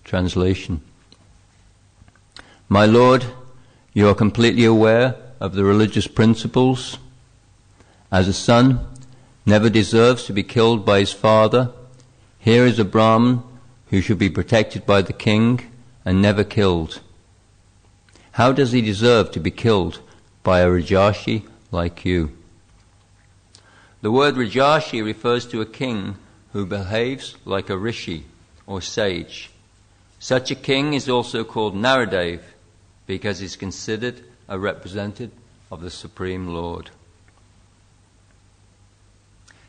Translation. My Lord, you are completely aware of the religious principles. As a son never deserves to be killed by his father, here is a Brahmin who should be protected by the king and never killed. How does he deserve to be killed by a Rajarshi like you? The word Rajarshi refers to a king who behaves like a rishi or sage. Such a king is also called Naradev because he is considered a representative of the Supreme Lord.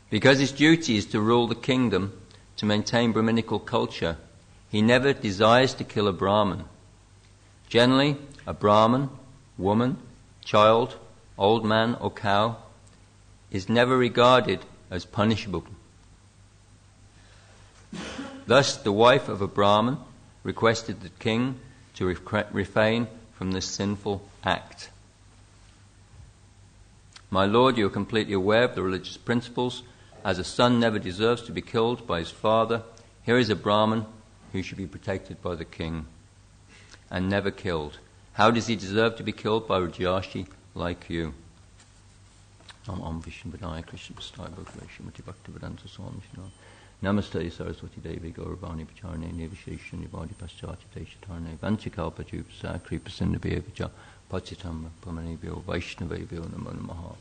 Because his duty is to rule the kingdom, to maintain Brahminical culture, he never desires to kill a Brahmin. Generally, a Brahmin, woman, child, old man or cow is never regarded as punishable. Thus, the wife of a Brahmin requested the king to refrain from this sinful act. My Lord, you are completely aware of the religious principles. As a son never deserves to be killed by his father, here is a Brahmin who should be protected by the king and never killed. How does he deserve to be killed by Rajarshi like you? Om Vishnu Padaya Krishna Pastai Bhagavesha Mati Bhakti Vedanta Swami Shino Namaste Saraswati Devi Gauravani Pacharne Nivashesha Nivadi Paschati Deshatarne Vanchikalpa Jupasa Kripa Sindhabhyavicha Pachitam Pamanebhyo Vaishnavebhyo Namo Namaha.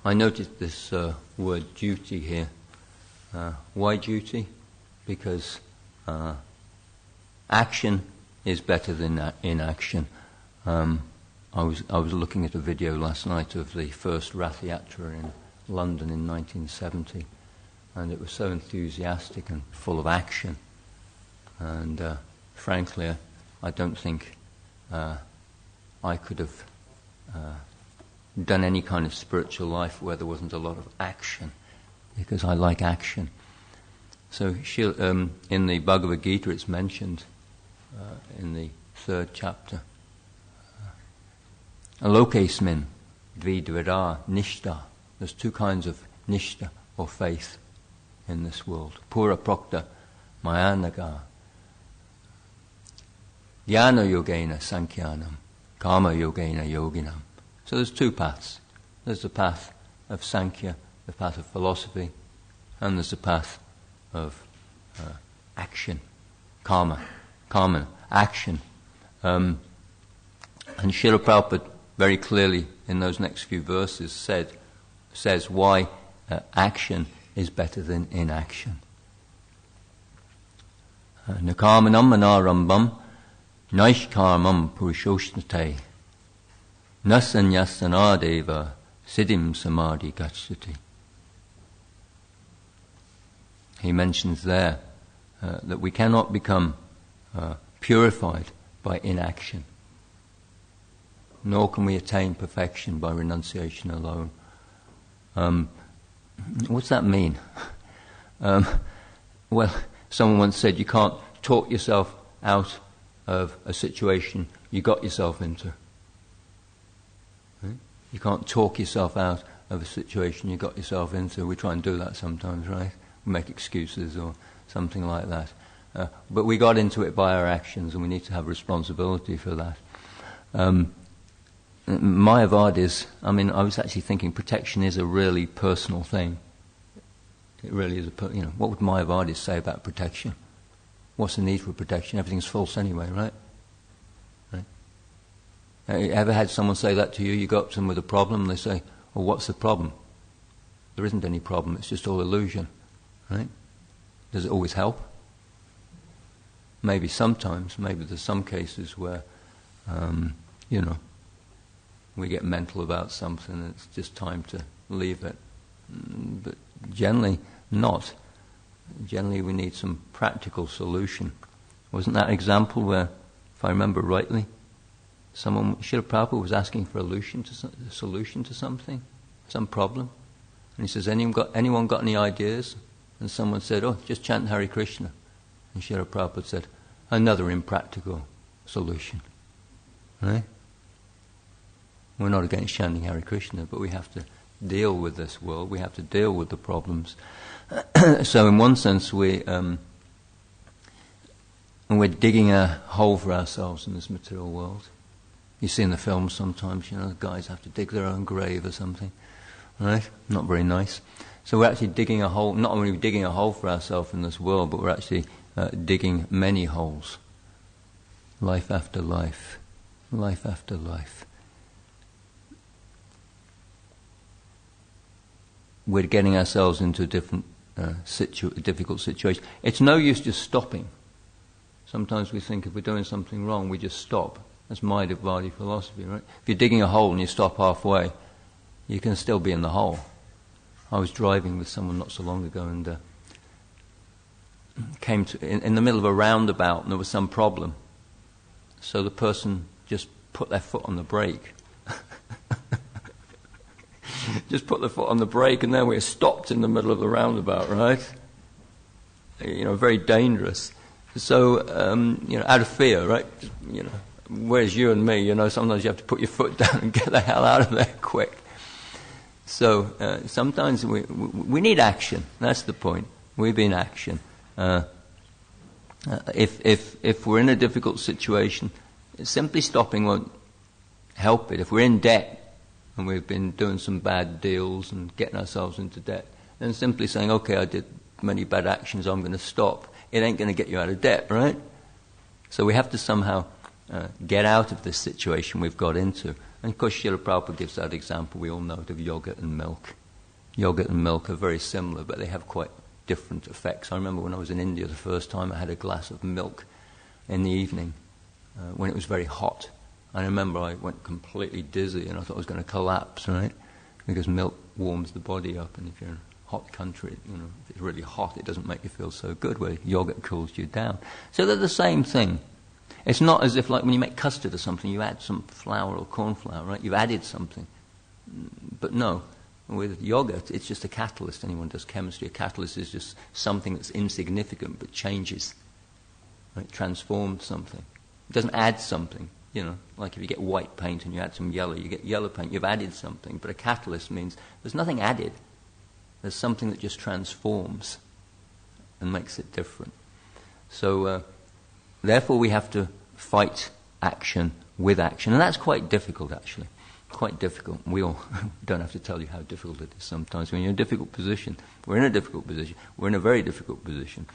I noticed this word duty here. Why duty? Because action is better than inaction. I was looking at a video last night of the first Rath Yatra in London in 1970, and it was so enthusiastic and full of action. And frankly, I don't think I could have done any kind of spiritual life where there wasn't a lot of action, because I like action. So in the Bhagavad Gita it's mentioned in the 3rd chapter, Alokesmin dvidvada nishta. There's 2 kinds of nishta or faith in this world. Pura prokta mayanaga. Jnana yogena sankhyanam, karma yogena yoginam. So there's 2 paths. There's the path of Sankhya, the path of philosophy, and there's the path of action, karma, action. And Srila Prabhupada very clearly in those next few verses says why action is better than inaction. Nakarmanam manarambam naishkarmam purushoshnate nasanyasanadeva siddhim samadhi gacchati. He mentions there that we cannot become purified by inaction, nor can we attain perfection by renunciation alone. What's that mean? Well, someone once said you can't talk yourself out of a situation you got yourself into. You can't talk yourself out of a situation you got yourself into. We try and do that sometimes, right? We make excuses or something like that. But we got into it by our actions, and we need to have responsibility for that. Mayavadis, I was actually thinking protection is a really personal thing. It really is what would Mayavadis say about protection? What's the need for protection? Everything's false anyway, right? You ever had someone say that to you? You go up to them with a problem, and they say, well, what's the problem? There isn't any problem, it's just all illusion, right? Does it always help? Maybe sometimes, maybe there's some cases where, we get mental about something and it's just time to leave it. But generally not. Generally we need some practical solution. Wasn't that an example where, if I remember rightly, Srila Prabhupada was asking for a solution to something, some problem. And he says, anyone got any ideas? And someone said, just chant Hare Krishna. And Srila Prabhupada said, another impractical solution. Right? We're not against chanting Hare Krishna, but we have to deal with this world. We have to deal with the problems. So in one sense, we're digging a hole for ourselves in this material world. You see in the films sometimes, the guys have to dig their own grave or something. Right? Not very nice. So we're actually digging a hole, not only digging a hole for ourselves in this world, but we're actually digging many holes. Life after life. Life after life. We're getting ourselves into a different difficult situation. It's no use just stopping. Sometimes we think if we're doing something wrong, we just stop. That's Mayavadi philosophy, right? If you're digging a hole and you stop halfway, you can still be in the hole. I was driving with someone not so long ago and came to in the middle of a roundabout and there was some problem. So the person just put their foot on the brake. Just put the foot on the brake and then we're stopped in the middle of the roundabout, right? Very dangerous. So, out of fear, right? Whereas you and me, sometimes you have to put your foot down and get the hell out of there quick. So sometimes we need action. That's the point. We be in action. If we're in a difficult situation, simply stopping won't help it. If we're in debt and we've been doing some bad deals and getting ourselves into debt, then simply saying, okay, I did many bad actions, I'm going to stop. It ain't going to get you out of debt, right? So we have to somehow get out of this situation we've got into. And of course, Srila Prabhupada gives that example we all know of yogurt and milk. Yogurt and milk are very similar, but they have quite different effects. I remember when I was in India the first time, I had a glass of milk in the evening when it was very hot. I remember I went completely dizzy and I thought I was going to collapse, right? Because milk warms the body up, and if you're in a hot country, if it's really hot, it doesn't make you feel so good, where yogurt cools you down. So they're the same thing. It's not as if, like, when you make custard or something, you add some flour or corn flour, right? You've added something. But no, with yogurt, it's just a catalyst. Anyone does chemistry, a catalyst is just something that's insignificant but changes, right? Transforms something. It doesn't add something, like if you get white paint and you add some yellow, you get yellow paint, you've added something. But a catalyst means there's nothing added. There's something that just transforms and makes it different. So, therefore, we have to fight action with action. And that's quite difficult, actually. Quite difficult. We all don't have to tell you how difficult it is sometimes. When you're in a difficult position, we're in a difficult position. We're in a very difficult position.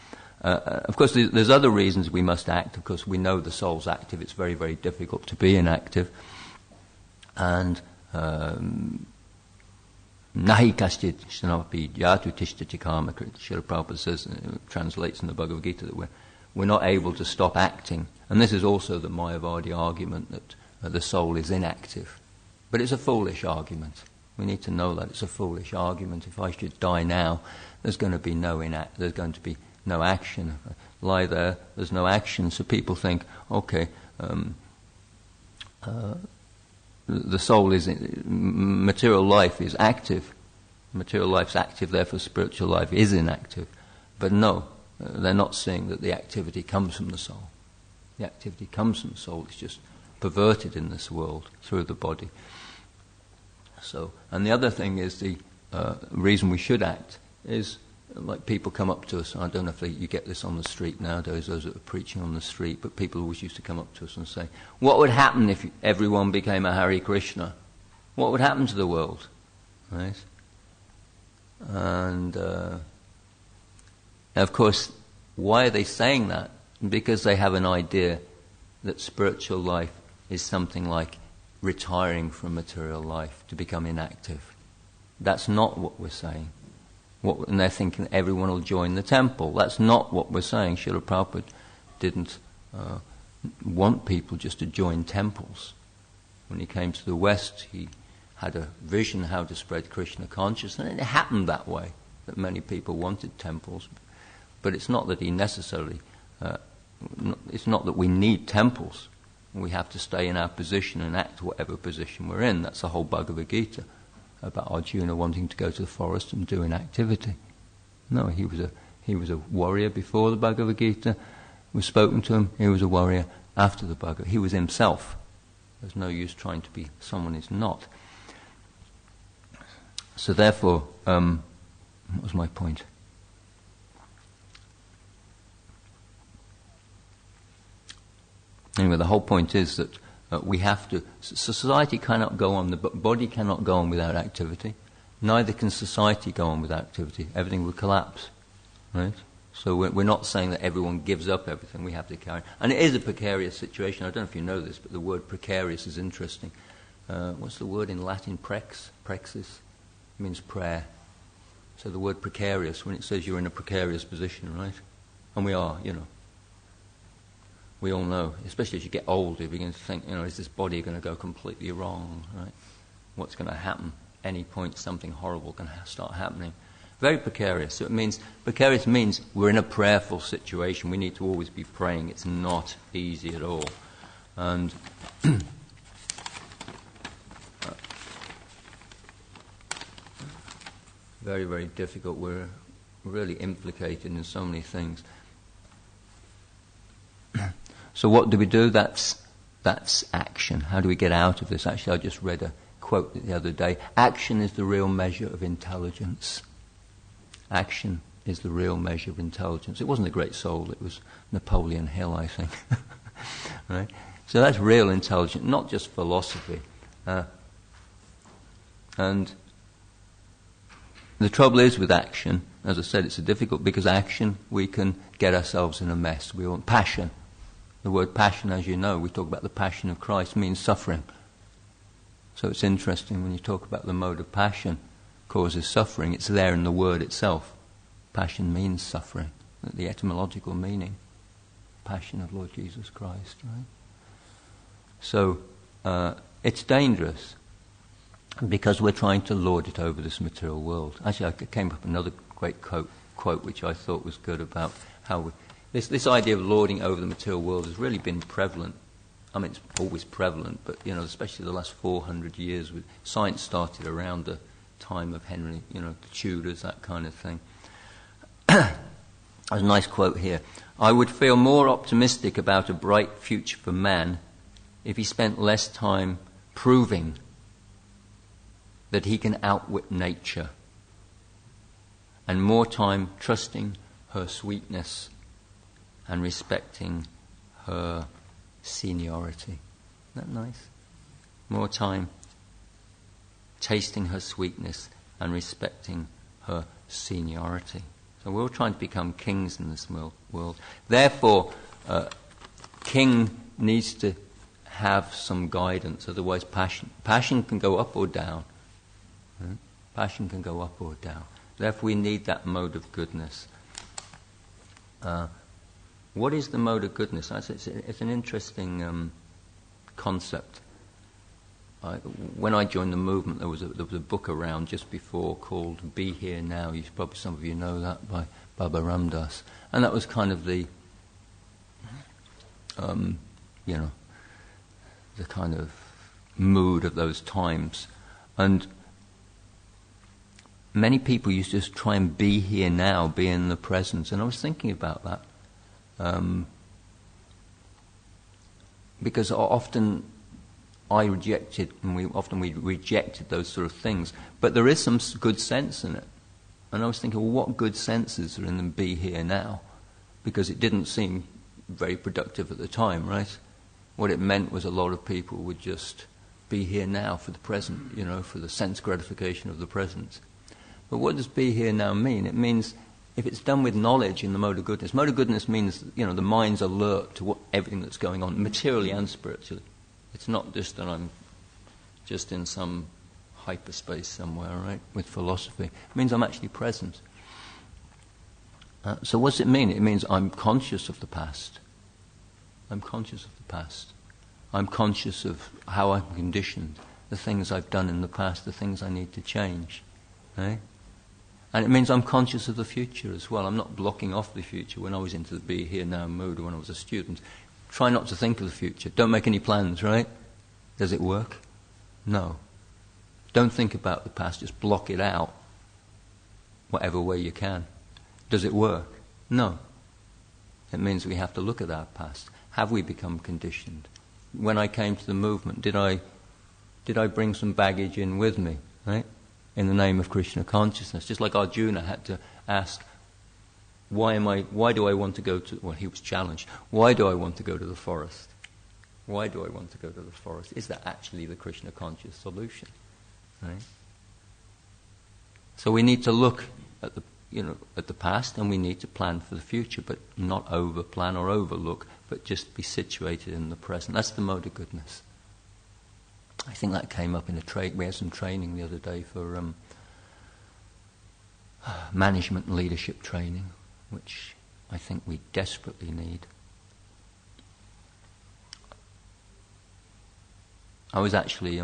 Of course, there's other reasons we must act. Of course, we know the soul's active. It's very, very difficult to be inactive. And nahi kaschit shanapi yatu tishtati kama. Srila Prabhupada says, translates in the Bhagavad Gita, that we're not able to stop acting. And this is also the Mayavadi argument that the soul is inactive. But it's a foolish argument. We need to know that it's a foolish argument. If I should die now, there's going to be no action. If I lie there, there's no action. So people think, okay, the soul is material life is active. Material life's active, therefore spiritual life is inactive. But no, they're not seeing that the activity comes from the soul. The activity comes from the soul. It's just perverted in this world through the body. So, and the other thing is the reason we should act is, like, people come up to us. I don't know if you get this on the street nowadays, those that are preaching on the street, but people always used to come up to us and say, what would happen if everyone became a Hare Krishna? What would happen to the world? Right? And of course, why are they saying that? Because they have an idea that spiritual life is something like retiring from material life to become inactive. That's not what we're saying. And they're thinking everyone will join the temple. That's not what we're saying. Srila Prabhupada didn't want people just to join temples. When he came to the West, he had a vision how to spread Krishna consciousness, and it happened that way, that many people wanted temples. But it's not that he necessarily, it's not that we need temples. We have to stay in our position and act whatever position we're in. That's the whole Bhagavad Gita, about Arjuna wanting to go to the forest and do an activity. No, he was a warrior before the Bhagavad Gita was spoken to him. He was a warrior after the bhagavad. He was himself. There's no use trying to be someone he's not. So therefore, what was my point? Anyway, the whole point is that we have to... Society cannot go on, the body cannot go on without activity. Neither can society go on without activity. Everything would collapse, right? So we're not saying that everyone gives up everything. We have to carry... And it is a precarious situation. I don't know if you know this, but the word precarious is interesting. What's the word in Latin? Praxis? It means prayer. So the word precarious, when it says you're in a precarious position, right? And we are, We all know, especially as you get older, you begin to think, is this body going to go completely wrong, right? What's going to happen? Any point something horrible can start happening. Very precarious. So precarious means we're in a prayerful situation. We need to always be praying. It's not easy at all. And very, very difficult. We're really implicated in so many things. So what do we do? That's action. How do we get out of this? Actually, I just read a quote the other day. Action is the real measure of intelligence. Action is the real measure of intelligence. It wasn't a great soul. It was Napoleon Hill, I think. Right? So that's real intelligence, not just philosophy. And the trouble is with action, as I said, it's difficult because action, we can get ourselves in a mess. We want passion. The word passion, as you know, we talk about the passion of Christ, means suffering. So it's interesting when you talk about the mode of passion causes suffering, it's there in the word itself. Passion means suffering, the etymological meaning. Passion of Lord Jesus Christ, right? So it's dangerous because we're trying to lord it over this material world. Actually, I came up with another great quote which I thought was good about how this idea of lording over the material world has really been prevalent. I mean, it's always prevalent, but, especially the last 400 years, with science started around the time of Henry, the Tudors, that kind of thing. There's a nice quote here. I would feel more optimistic about a bright future for man if he spent less time proving that he can outwit nature and more time trusting her sweetness and respecting her seniority. Isn't that nice? More time tasting her sweetness and respecting her seniority. So we're all trying to become kings in this world. Therefore, king needs to have some guidance, otherwise passion can go up or down. Passion can go up or down. Therefore we need that mode of goodness. What is the mode of goodness? It's an interesting concept. When I joined the movement, there was a book around just before called "Be Here Now." Probably some of you know that, by Baba Ram Dass, and that was kind of the the kind of mood of those times. And many people used to just try and be here now, be in the present. And I was thinking about that. Because often I rejected, and we rejected those sort of things. But there is some good sense in it. And I was thinking, well, what good senses are in them be here now? Because it didn't seem very productive at the time, right? What it meant was a lot of people would just be here now for the present, for the sense gratification of the present. But what does be here now mean? It means if it's done with knowledge in the mode of goodness means, the mind's alert to everything that's going on, materially and spiritually. It's not just that I'm just in some hyperspace somewhere, right, with philosophy. It means I'm actually present. So what does it mean? It means I'm conscious of the past. I'm conscious of the past. I'm conscious of how I'm conditioned, the things I've done in the past, the things I need to change. Right? And it means I'm conscious of the future as well. I'm not blocking off the future. When I was into the be here now mood, or when I was a student, try not to think of the future. Don't make any plans, right? Does it work? No. Don't think about the past. Just block it out, whatever way you can. Does it work? No. It means we have to look at our past. Have we become conditioned? When I came to the movement, did I bring some baggage in with me, right? In the name of Krishna consciousness, just like Arjuna had to ask, why do I want to go to, well, he was challenged, why do I want to go to the forest? Why do I want to go to the forest? Is that actually the Krishna conscious solution, right? So we need to look at the past, and we need to plan for the future, but not over-plan or overlook, but just be situated in the present. That's the mode of goodness. I think that came up in we had some training the other day for management and leadership training, which I think we desperately need. I was actually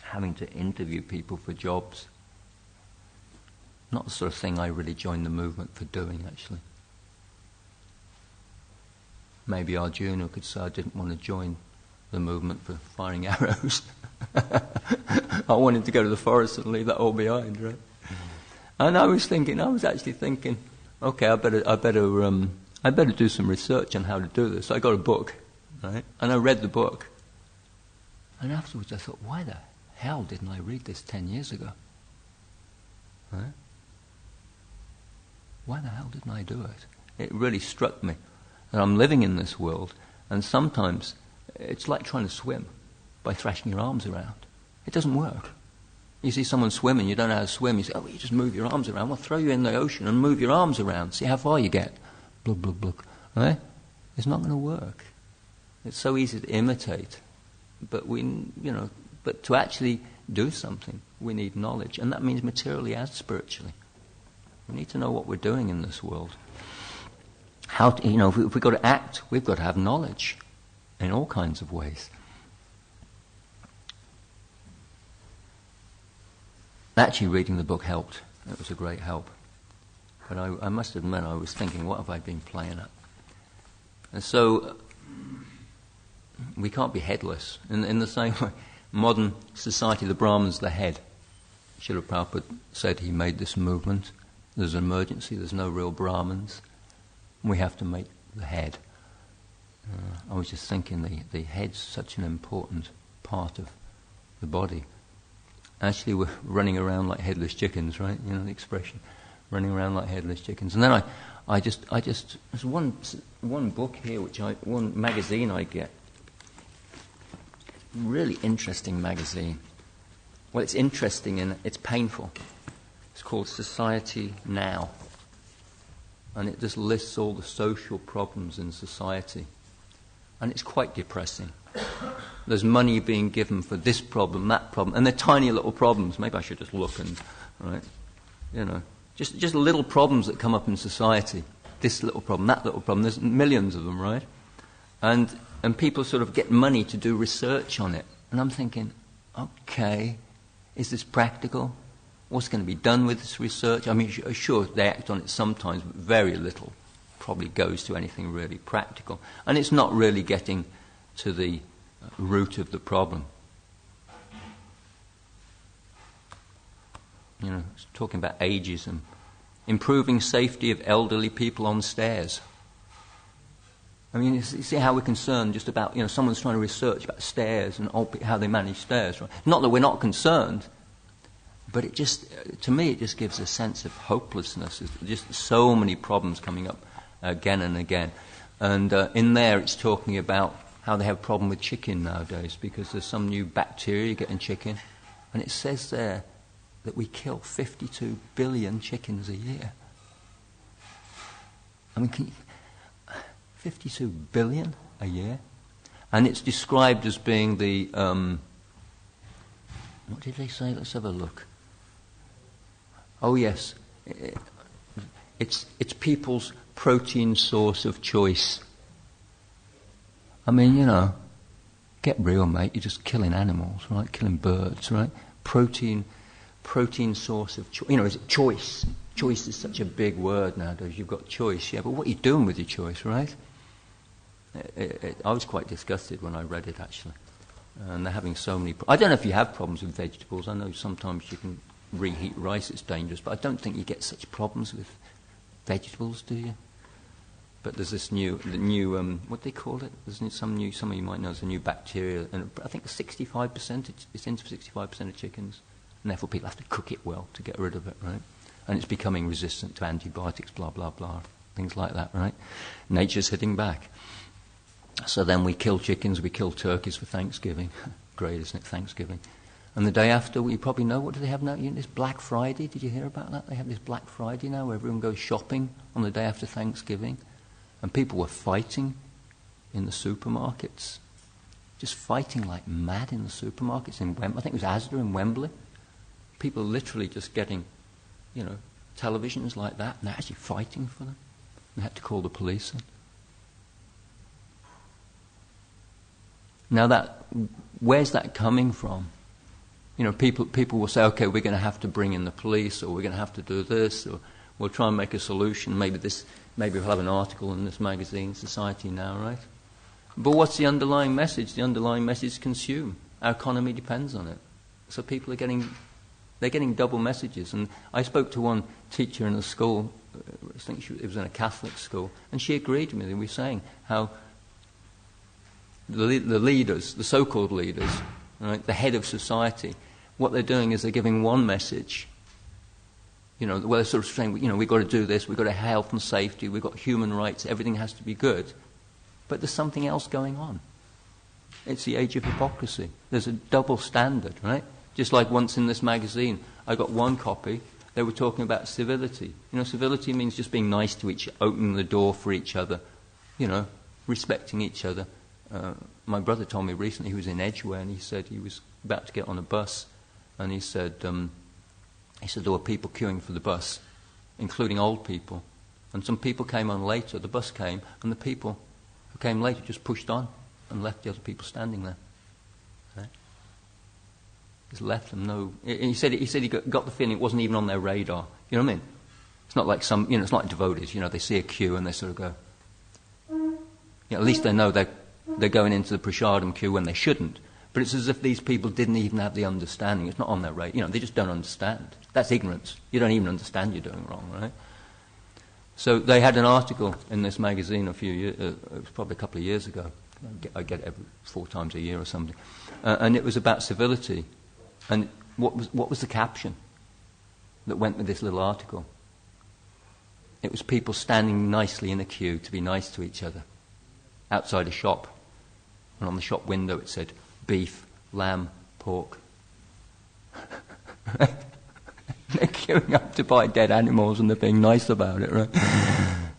having to interview people for jobs. Not the sort of thing I really joined the movement for doing, actually. Maybe Arjuna could say I didn't want to join the movement for firing arrows. I wanted to go to the forest and leave that all behind, right? And I was actually thinking, okay, I better do some research on how to do this. So I got a book, right? And I read the book. And afterwards I thought, why the hell didn't I read this 10 years ago? Right? Why the hell didn't I do it? It really struck me that I'm living in this world, and sometimes it's like trying to swim by thrashing your arms around. It doesn't work. You see someone swimming, you don't know how to swim, you say, oh, you just move your arms around. Well, throw you in the ocean and move your arms around. See how far you get. Blub, blub, blub. Right? It's not going to work. It's so easy to imitate. But but to actually do something, we need knowledge. And that means materially and spiritually. We need to know what we're doing in this world. If we've got to act, we've got to have knowledge in all kinds of ways. Actually, reading the book helped. It was a great help. But I must admit, I was thinking, what have I been playing at? And so, we can't be headless. In the same way, modern society, the Brahman's the head. Srila Prabhupada said he made this movement. There's an emergency, there's no real Brahmins. We have to make the head. I was just thinking the head's such an important part of the body. Actually, we're running around like headless chickens, right? You know the expression, running around like headless chickens. And then I just there's one book here, one magazine I get. Really interesting magazine. Well, it's interesting and it's painful. It's called Society Now. And it just lists all the social problems in society. And it's quite depressing. There's money being given for this problem, that problem, and they're tiny little problems. Maybe I should just look and, right, just little problems that come up in society. This little problem, that little problem. There's millions of them, right? And people sort of get money to do research on it. And I'm thinking, okay, is this practical? What's going to be done with this research? I mean, sure, they act on it sometimes, but very little probably goes to anything really practical. And it's not really getting to the root of the problem. It's talking about ageism. Improving safety of elderly people on stairs. I mean, you see how we're concerned just about, someone's trying to research about stairs and how they manage stairs, right? Not that we're not concerned, but to me, it just gives a sense of hopelessness. There's just so many problems coming up again and again. And in there, it's talking about how they have a problem with chicken nowadays because there's some new bacteria you get in chicken. And it says there that we kill 52 billion chickens a year. I mean, 52 billion a year? And it's described as being the... what did they say? Let's have a look. Oh, yes. It's people's protein source of choice. I mean, get real, mate. You're just killing animals, right? Killing birds, right? Protein source of choice. Is it choice? Choice is such a big word nowadays. You've got choice, yeah, but what are you doing with your choice, right? I was quite disgusted when I read it, actually. And they're having so many... I don't know if you have problems with vegetables. I know sometimes you can reheat rice, it's dangerous, but I don't think you get such problems with vegetables, do you? but there's this new what do they call it? There's some of you might know, there's a new bacteria, and I think 65%, it's into 65% of chickens, and therefore people have to cook it well to get rid of it, right? And it's becoming resistant to antibiotics, blah, blah, blah, things like that, right? Nature's hitting back. So then we kill chickens, we kill turkeys for Thanksgiving. Great, isn't it, Thanksgiving? And the day after, you probably know, what do they have now? This Black Friday, did you hear about that? They have this Black Friday now where everyone goes shopping on the day after Thanksgiving. And people were fighting in the supermarkets. Just fighting like mad in the supermarkets in Wembley. I think it was Asda in Wembley. People literally just getting, televisions like that, and they're actually fighting for them. They had to call the police in. Now where's that coming from? People will say, okay, we're going to have to bring in the police, or we're going to have to do this, or we'll try and make a solution. Maybe we'll have an article in this magazine, Society Now, right? But what's the underlying message? The underlying message is consume. Our economy depends on it. So people are getting double messages. And I spoke to one teacher in a school, I think it was in a Catholic school, and she agreed with me. We were saying how the leaders, the so-called leaders, right, the head of society, what they're doing is they're giving one message. Where they're sort of saying, we've got to do this, we've got to have health and safety, we've got human rights, everything has to be good. But there's something else going on. It's the age of hypocrisy. There's a double standard, right? Just like once in this magazine, I got one copy, they were talking about civility. Civility means just being nice to each other, opening the door for each other, respecting each other. My brother told me recently he was in Edgware, and he said he was about to get on a bus, and he said there were people queuing for the bus, including old people, and some people came on later. The bus came, and the people who came later just pushed on and left the other people standing there. Right? Just left them. No, he said he got the feeling it wasn't even on their radar. You know what I mean? It's not like it's not like devotees. They see a queue and they sort of go. At least they know they're going into the prasadam queue when they shouldn't. But it's as if these people didn't even have the understanding. It's not on their radar. They just don't understand. That's ignorance. You don't even understand you're doing wrong, right? So they had an article in this magazine a few years, it was probably a couple of years ago. I get it 4 times a year or something. And it was about civility. And what was the caption that went with this little article? It was people standing nicely in a queue to be nice to each other outside a shop. And on the shop window it said, beef, lamb, pork. They're queuing up to buy dead animals and they're being nice about it, right?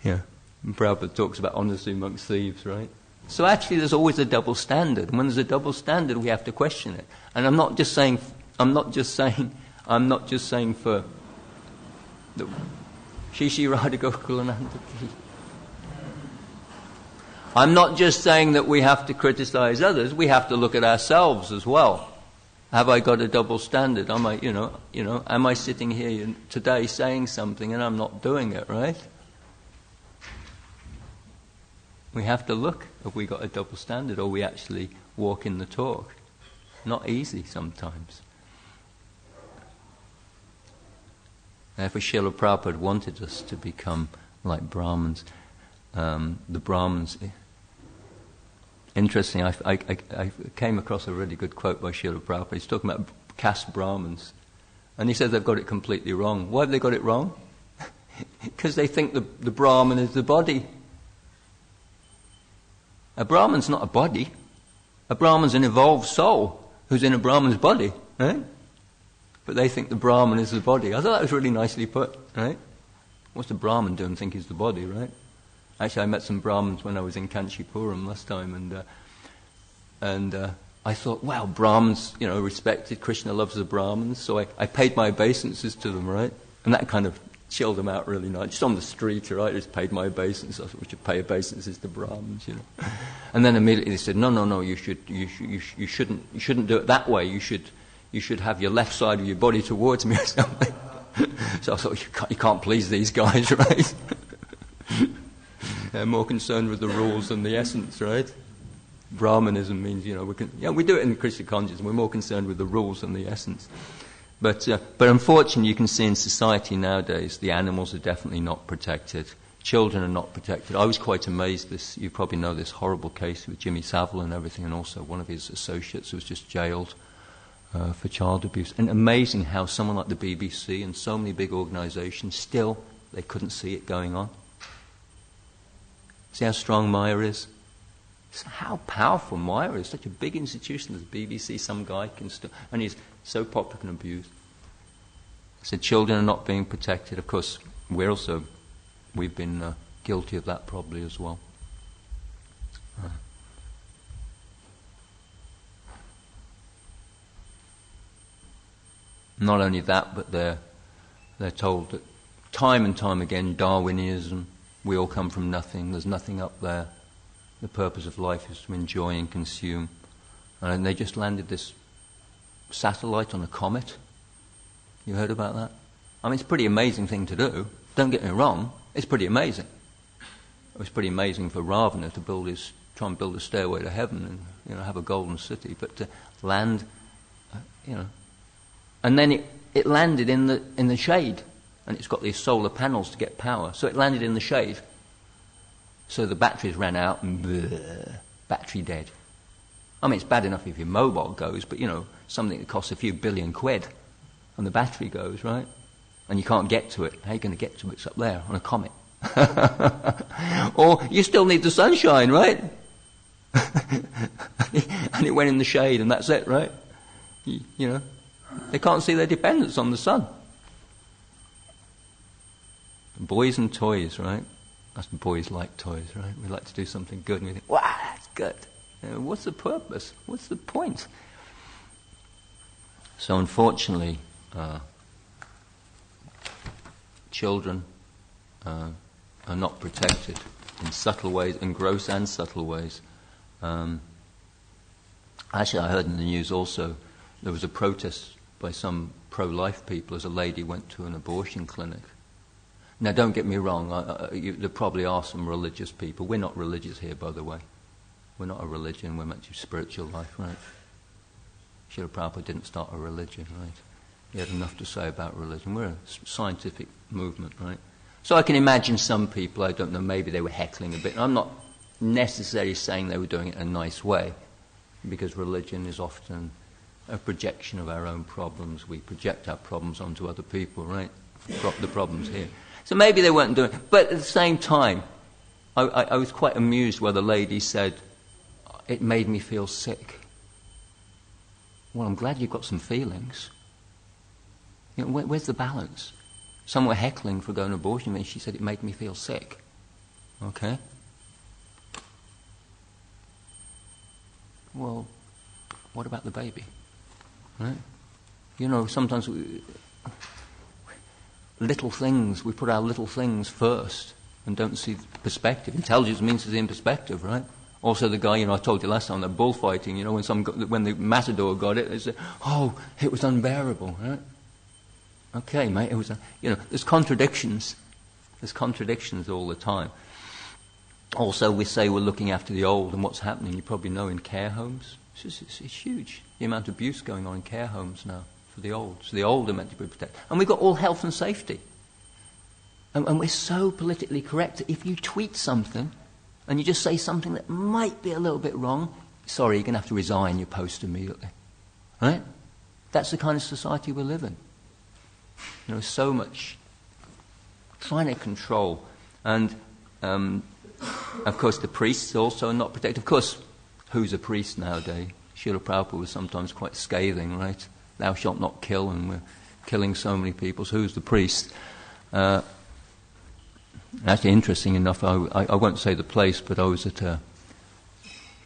Yeah. And Prabhupada talks about honesty amongst thieves, right? So actually there's always a double standard. And when there's a double standard, we have to question it. And I'm not just saying for the Shishi Radha Gokulananda Ki. I'm not just saying that we have to criticize others, we have to look at ourselves as well. Have I got a double standard? Am I sitting here today saying something and I'm not doing it, right? We have to look if we got a double standard or we actually walk in the talk. Not easy sometimes. Therefore Srila Prabhupada wanted us to become like Brahmins. The Brahmins. Interesting, I came across a really good quote by Srila Prabhupada. He's talking about caste Brahmins. And he says they've got it completely wrong. Why have they got it wrong? Because they think the Brahmin is the body. A Brahmin's not a body. A Brahmin's an evolved soul who's in a Brahmin's body, right? But they think the Brahmin is the body. I thought that was really nicely put, right? What's the Brahmin doing think he's the body, right? Actually, I met some Brahmins when I was in Kanchipuram last time, and I thought, wow, Brahmins, respected. Krishna loves the Brahmins, so I paid my obeisances to them, right? And that kind of chilled them out really nice. Just on the street, right? I just paid my obeisances. I thought we should pay obeisances to Brahmins, And then immediately they said, no, you shouldn't do it that way. You should have your left side of your body towards me or something. So I thought, you can't please these guys, right? They're more concerned with the rules than the essence, right? Brahmanism means, we do it in Krishna consciousness. We're more concerned with the rules than the essence. But unfortunately, you can see in society nowadays, the animals are definitely not protected. children are not protected. I was quite amazed. You probably know this horrible case with Jimmy Savile and everything, and also one of his associates who was just jailed for child abuse. And amazing how someone like the BBC and so many big organisations still, they couldn't see it going on. See how strong Maya is? How powerful Maya is. Such a big institution as the BBC, some guy can still, and he's so popular and abused. So children are not being protected. Of course, we've been guilty of that probably as well. Not only that, but they're told that time and time again, Darwinism, we all come from nothing, there's nothing up there. The purpose of life is to enjoy and consume. And they just landed this satellite on a comet. You heard about that? I mean, it's a pretty amazing thing to do. Don't get me wrong, it's pretty amazing. It was pretty amazing for Ravana to try and build a stairway to heaven and have a golden city, but to land, and then it landed in the shade, and it's got these solar panels to get power, so it landed in the shade. So the batteries ran out, and battery dead. I mean, it's bad enough if your mobile goes, but something that costs a few billion quid, and the battery goes, right? And you can't get to it. How are you going to get to it? It's up there on a comet. Or you still need the sunshine, right? And it went in the shade, and that's it, right? They can't see their dependence on the sun. Boys and toys, right? Us boys like toys, right? We like to do something good, and we think, wow, that's good. What's the purpose? What's the point? So unfortunately, children are not protected in subtle ways, in gross and subtle ways. Actually, I heard in the news also there was a protest by some pro-life people as a lady went to an abortion clinic. Now, don't get me wrong, there probably are some religious people. We're not religious here, by the way. We're not a religion, we're meant to be spiritual life, right? Srila Prabhupada didn't start a religion, right? He had enough to say about religion. We're a scientific movement, right? So I can imagine some people, I don't know, maybe they were heckling a bit. I'm not necessarily saying they were doing it in a nice way, because religion is often a projection of our own problems. We project our problems onto other people, right? The problems here. So maybe they weren't doing it. But at the same time, I was quite amused where the lady said, it made me feel sick. Well, I'm glad you've got some feelings. Where's the balance? Some were heckling for going to abortion, and she said it made me feel sick. Okay? Well, what about the baby? Right? Sometimes little things, we put our little things first and don't see perspective. Intelligence means to see in perspective, right? Also the guy, I told you last time, that bullfighting, when the matador got it, they said, oh, it was unbearable, right? Okay, mate, it was, there's contradictions. There's contradictions all the time. Also, we say we're looking after the old, and what's happening, you probably know, in care homes. It's huge, the amount of abuse going on in care homes now for the old. So the old are meant to be protected. And we've got all health and safety. And we're so politically correct that if you tweet something, and you just say something that might be a little bit wrong, sorry, you're going to have to resign your post immediately. Right? That's the kind of society we live in. So much trying to control. And, of course, the priests also are not protected. Of course, who's a priest nowadays? Srila Prabhupada was sometimes quite scathing, right? Thou shalt not kill, and we're killing so many people, so who's the priest? Actually, interesting enough, I won't say the place, but I was at in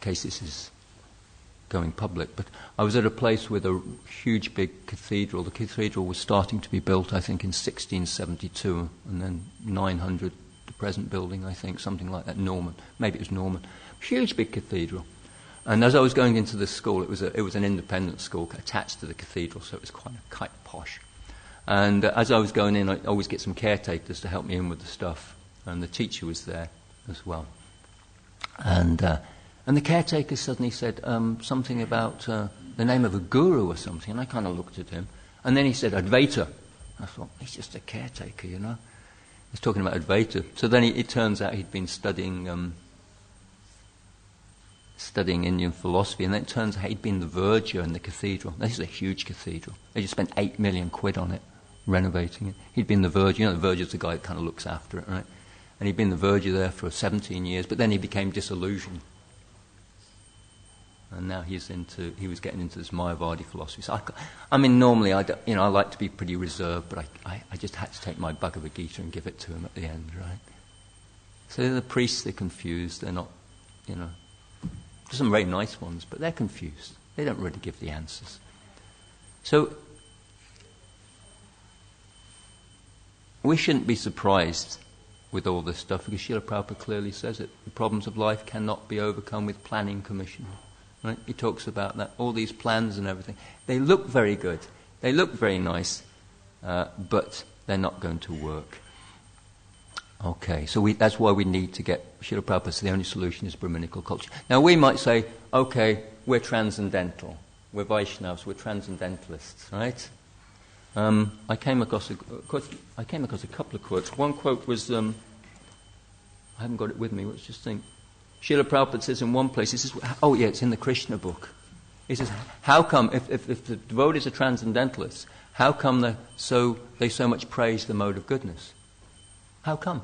case this is going public, but I was at a place with a huge big cathedral. The cathedral was starting to be built, I think, in 1672, and then 900, the present building, I think, something like that, Norman. Maybe it was Norman. Huge big cathedral. And as I was going into this school, it was an independent school attached to the cathedral, so it was quite posh. And as I was going in, I always get some caretakers to help me in with the stuff, and the teacher was there as well. And the caretaker suddenly said something about the name of a guru or something, and I kind of looked at him. And then he said, Advaita. I thought, he's just a caretaker, He's talking about Advaita. So then it turns out he'd been studying Indian philosophy, and then it turns out he'd been the verger in the cathedral. This is a huge cathedral. They just spent 8 million quid on it, renovating it. He'd been the verger. You know, the verger's the guy that kind of looks after it, right? And he'd been the verger there for 17 years, but then he became disillusioned. And now he was getting into this Mayavadi philosophy. So I mean, normally I like to be pretty reserved, but I just had to take my Bhagavad Gita and give it to him at the end, right? So the priests, they're confused. They're not, there's some very nice ones, but they're confused. They don't really give the answers. So we shouldn't be surprised with all this stuff, because Srila Prabhupada clearly says it. The problems of life cannot be overcome with planning commission. Right? He talks about that, all these plans and everything. They look very good. They look very nice, but they're not going to work. Okay, so that's why we need to get Srila Prabhupada says the only solution is Brahminical culture. Now we might say, okay, we're transcendental. We're Vaishnavas, we're transcendentalists, right? I came across a couple of quotes. One quote was, I haven't got it with me, let's just think. Srila Prabhupada says in one place, he says, oh yeah, it's in the Krishna book. He says, how come, if the devotees are transcendentalists, how come they so much praise the mode of goodness? How come?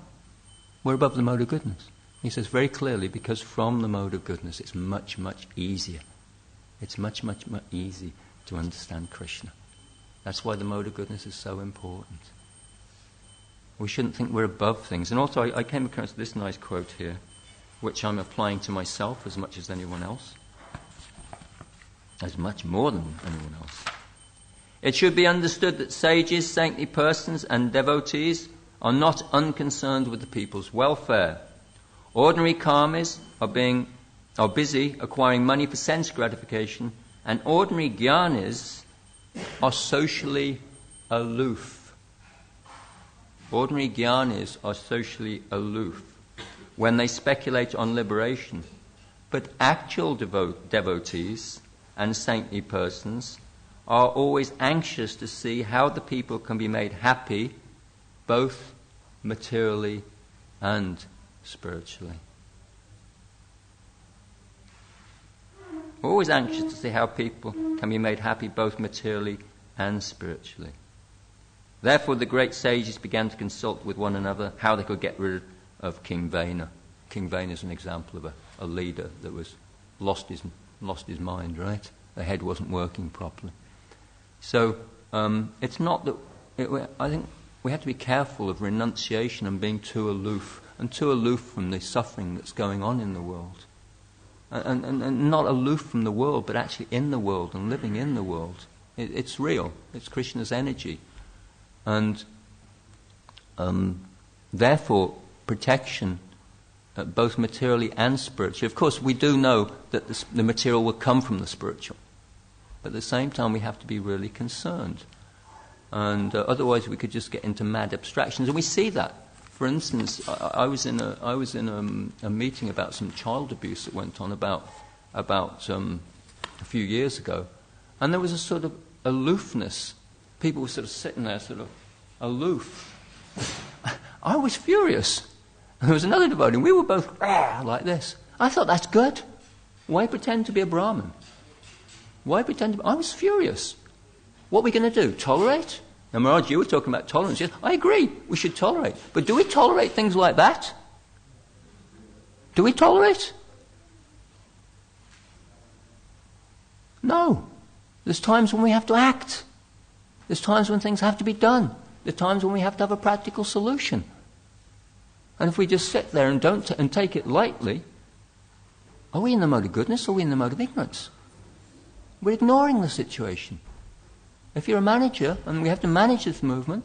We're above the mode of goodness. He says very clearly, because from the mode of goodness it's much, much easier. It's much, much, much easier to understand Krishna. That's why the mode of goodness is so important. We shouldn't think we're above things. And also I came across this nice quote here, which I'm applying to myself as much as anyone else. As much more than anyone else. It should be understood that sages, saintly persons and devotees are not unconcerned with the people's welfare. Ordinary karmis are busy acquiring money for sense gratification, and ordinary jnanis are socially aloof. Ordinary jnanis are socially aloof when they speculate on liberation. But actual devotees and saintly persons are always anxious to see how the people can be made happy, both materially and spiritually. We're always anxious to see how people can be made happy, both materially and spiritually. Therefore, the great sages began to consult with one another how they could get rid of King Vena. King Vena is an example of a leader that was lost his mind, right? The head wasn't working properly. So it's not that... I think we have to be careful of renunciation and being too aloof from the suffering that's going on in the world. And not aloof from the world, but actually in the world and living in the world. It's real. It's Krishna's energy. And therefore, protection, both materially and spiritually. Of course, we do know that the material will come from the spiritual. But at the same time, we have to be really concerned. And otherwise, we could just get into mad abstractions. And we see that. For instance, I was in a meeting about some child abuse that went on about a few years ago. And there was a sort of aloofness. People were sort of sitting there, sort of aloof. I was furious. And there was another devotee, and we were both like this. I thought, that's good. Why pretend to be a Brahmin? Why pretend to be... I was furious. What are we going to do? Tolerate? Now, Maharaj, you were talking about tolerance. Yes, I agree. We should tolerate. But do we tolerate things like that? Do we tolerate? No. There's times when we have to act. There's times when things have to be done. There's times when we have to have a practical solution. And if we just sit there and and take it lightly, are we in the mode of goodness or are we in the mode of ignorance? We're ignoring the situation. If you're a manager and we have to manage this movement,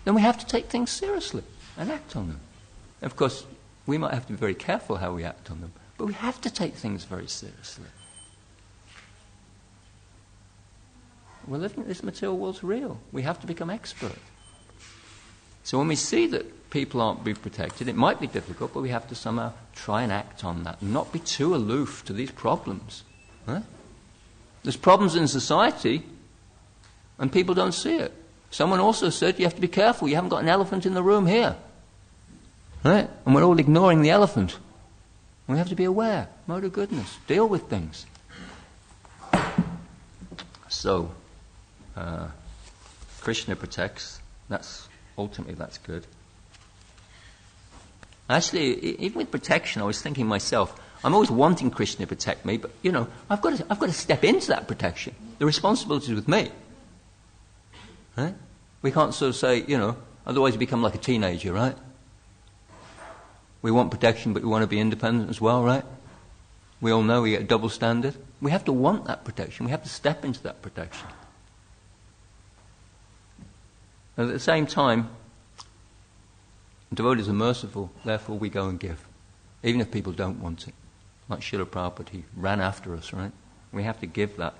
then we have to take things seriously and act on them. Of course, we might have to be very careful how we act on them, but we have to take things very seriously. We're living, this material world's real. We have to become expert. So when we see that people aren't being protected, it might be difficult, but we have to somehow try and act on that and not be too aloof to these problems. Huh? There's problems in society, and people don't see it. Someone also said you have to be careful, you haven't got an elephant in the room here. Right? And we're all ignoring the elephant. We have to be aware. Mother goodness, deal with things. So, Krishna protects. Ultimately that's good. Actually, even with protection, I was thinking myself, I'm always wanting Krishna to protect me, but I've got to step into that protection. The responsibility is with me. Right? We can't sort of say, otherwise you become like a teenager, right? We want protection, but we want to be independent as well, right? We all know we get a double standard. We have to want that protection. We have to step into that protection. And at the same time, devotees are merciful, therefore we go and give. Even if people don't want it. Like Srila Prabhupada, he ran after us, right? We have to give that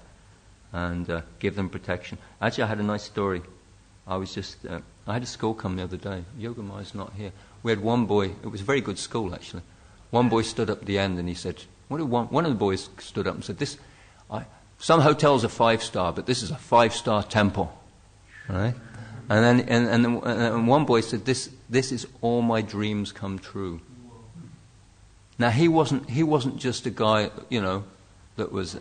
and give them protection. Actually, I had a nice story. I had a school come the other day. Yoga Maya's not here. We had one boy, it was a very good school actually. One boy stood up at the end and he said, one of the boys stood up and said, some hotels are 5-star, but this is a 5-star temple. Right? And then one boy said, this is all my dreams come true. Now he wasn't just a guy, that was,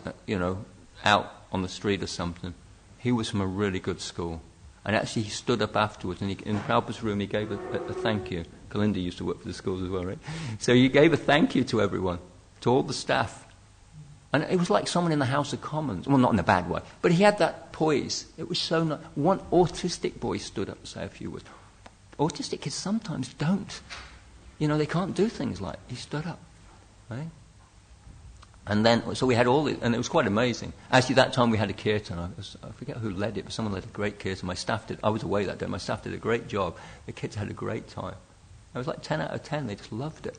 out on the street or something. He was from a really good school. And actually he stood up afterwards and in Prabhupada's room he gave a thank you. Kalinda used to work for the schools as well, right? So he gave a thank you to everyone, to all the staff. And it was like someone in the House of Commons. Well, not in a bad way, but he had that poise. It was so nice. One autistic boy stood up to say a few words. Autistic kids sometimes don't. They can't do things like he stood up. Right? And then, so we had all this, and it was quite amazing. Actually, that time we had a kirtan. I forget who led it, but someone led a great kirtan. My staff did. I was away that day. My staff did a great job. The kids had a great time. It was like 10 out of 10. They just loved it.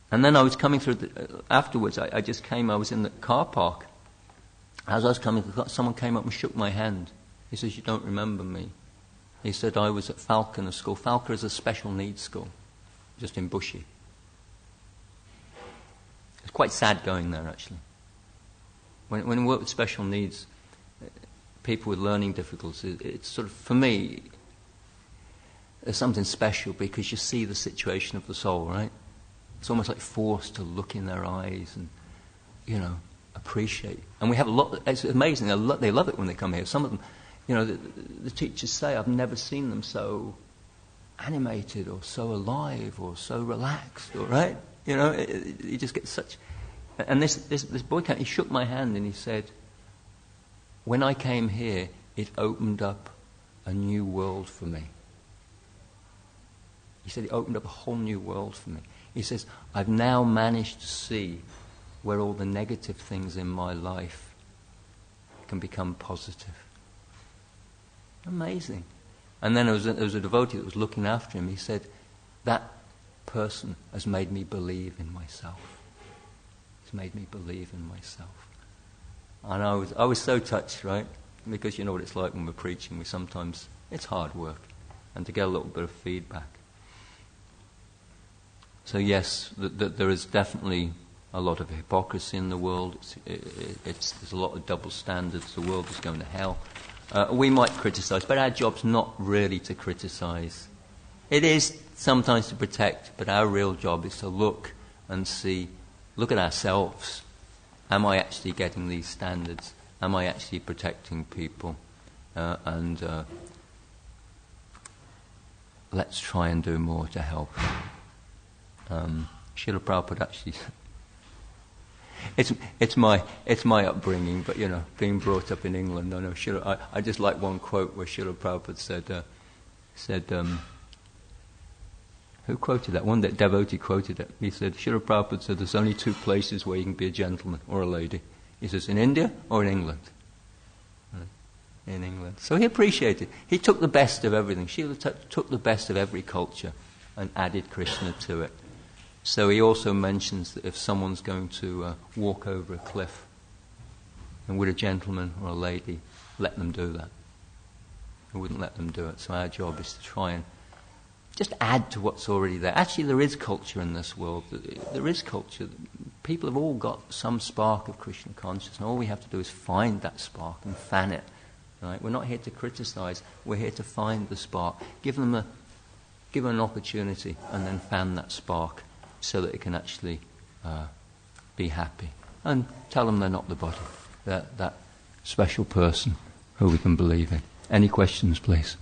And then I was coming through, afterwards, I just came, I was in the car park. As I was coming, someone came up and shook my hand. He says, "You don't remember me." He said, "I was at Falconer School." Falconer is a special needs school, just in Bushy. It's quite sad going there, actually. When you work with special needs, people with learning difficulties, it's sort of, for me, there's something special because you see the situation of the soul, right? It's almost like forced to look in their eyes and, appreciate. And we have a lot, it's amazing, they love it when they come here. Some of them, the teachers say, I've never seen them so animated or so alive or so relaxed, right? You just get such... And this boy came, he shook my hand and he said, when I came here, it opened up a new world for me. He said it opened up a whole new world for me. He says, I've now managed to see where all the negative things in my life can become positive. Amazing. And then there was a devotee that was looking after him. He said, that person has made me believe in myself. It's made me believe in myself. And I was so touched, right? Because you know what it's like when we're preaching. It's hard work. And to get a little bit of feedback. So yes, there is definitely a lot of hypocrisy in the world. There's a lot of double standards. The world is going to hell. We might criticize, but our job's not really to criticize. It is sometimes to protect, but our real job is to look and look at ourselves. Am I actually getting these standards? Am I actually protecting people? And let's try and do more to help. Srila Prabhupada actually... It's my upbringing, but being brought up in England, I just like one quote where Srila Prabhupada said, who quoted that? One devotee quoted it. He said, Srila Prabhupada said, there's only two places where you can be a gentleman or a lady. He says, in India or in England. In England. So he appreciated. He took the best of everything. Srila took the best of every culture and added Krishna to it. So he also mentions that if someone's going to walk over a cliff, and would a gentleman or a lady let them do that? He wouldn't let them do it. So our job is to try and just add to what's already there. Actually, there is culture in this world. There is culture. People have all got some spark of Krishna consciousness, and all we have to do is find that spark and fan it Right? We're not here to criticize. We're here to find the spark. Give them an opportunity, and then fan that spark so that it can actually be happy. And tell them they're not the body. That special person who we can believe in. Any questions, please?